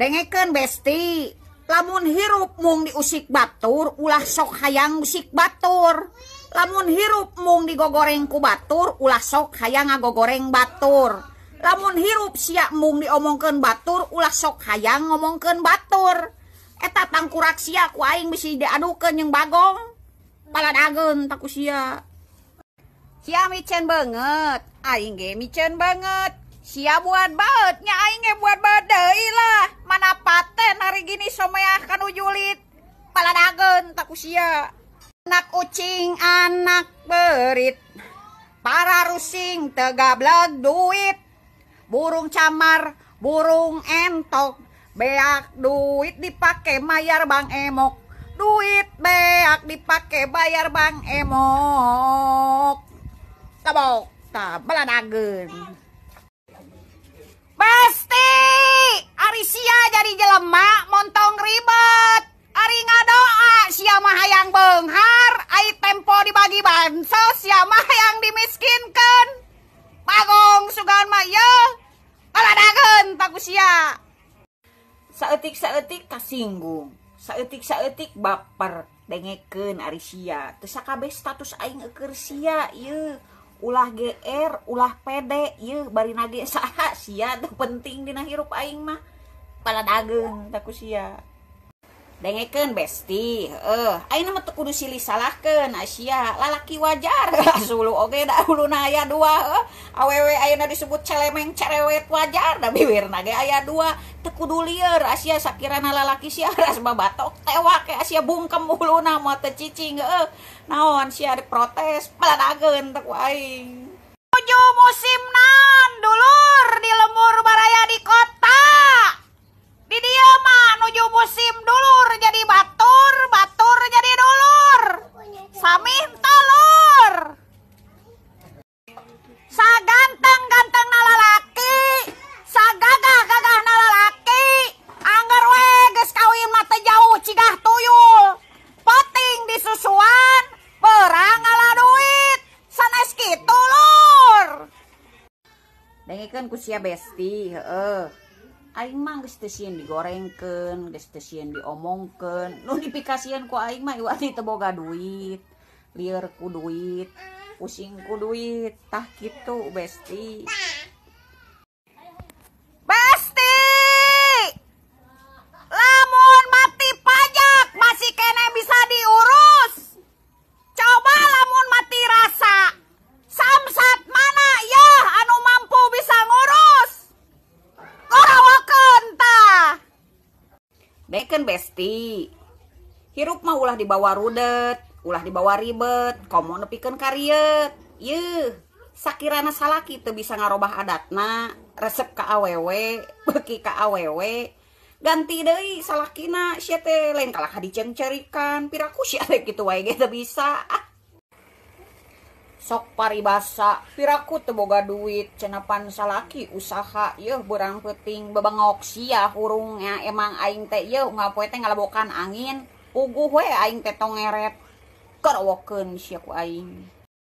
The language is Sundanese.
Dengekeun besti, lamun hirup mung diusik batur, ulah sok hayang usik batur. Lamun hirup mung digogoreng ku batur, ulah sok hayang ngagogoreng batur. Lamun hirup sia mung diomongkeun batur, ulah sok hayang ngomongkeun batur. Eta tangkurak sia ku aing bisi diadukeun jeung Bagong. Paladageun taku sia. Sia micen banget, aing ge micen banget. Sia buat baet, nya aing ge buat baet deui lah. Mana paten hari gini someah kanu julit. Paladageun taku sia. Anak ucing anak berit, para rusing tegableg duit. Burung camar, burung entok, beak duit dipake mayar Bang Emok. Duit beak dipake bayar Bang Emok. Tabok, baladageun. Pasti ari sia jadi jelema montong ribet. Ari ngadoa sia mah hayang beunghar, ai tempo dibagi bansos sia mah hayang dimiskinkeun. Bagong sugan mah yeuh baladageun taku sia. Saeutik-saeutik kasinggung, saeutik-saeutik baper. Dengekeun ari sia, teu sakabeh status aing eukeur sia ieu. Ulah GR, ulah pede, ieu bari nage saha sia teu penting dina hirup aing mah. Paladageun taku sia. Dengekeun besti, ayeuna mah teu kudu silih salahkeun Asia, lalaki wajar. Sulu oge da uluna aya 2, awewe ayeuna disebut celemeng cerewet wajar, da bibirna ge aya 2. Teu kudu lieur Asia, sakirana lalaki sia ras babatok tewak ke Asia bungkem uluna mah teu cicing. Naon sia diprotes, paladageun teu ku aing. Nuju musim naon dulur di lembur baraya di kota. Di dieu mah nuju musim dulur jadi batur, batur jadi dulur. Samih telur. Saganteng-ganteng na lalaki, sagagah-gagah na lalaki, anggar we geus kawin mah teu jauh cigah tuyul. Poting disusuan, perang ngala duit. Sanes kitu lur. Dengekeun ku sia besti, aing mah geus teu sieun digorengkeun, geus teu sieun diomongkeun. Nu dipikasieun ku aing mah iwani teu boga duit, lieur ku duit, pusing ku duit, tah kitu besti. Besti, lamun mati pajak masih kene bisa diurus. Coba lamun mati rasa, samsat mana ya anu mampu bisa ngurus? Gorawakeun tah. Dekeun besti. Hirup mah ulah dibawa rudet, ulah dibawa ribet, komo nepikeun kariet. Yeuh, sakirana salaki teu bisa ngarobah adatna, resep ka awewe, beuki ka awewe. Ganti deui salakina sia teh lain kalah dicengcerikan. Piraku sia teh kitu wae ge teu bisa. Sok paribasa, piraku teu boga duit, cenapan salaki usaha, yeuh beurang peuting bebengok sia hurungnya. Emang aing teh yeuh ngapoe teh ngalabokan angin, puguh we aing teh tong ngeret. Garawokeun sia ku aing.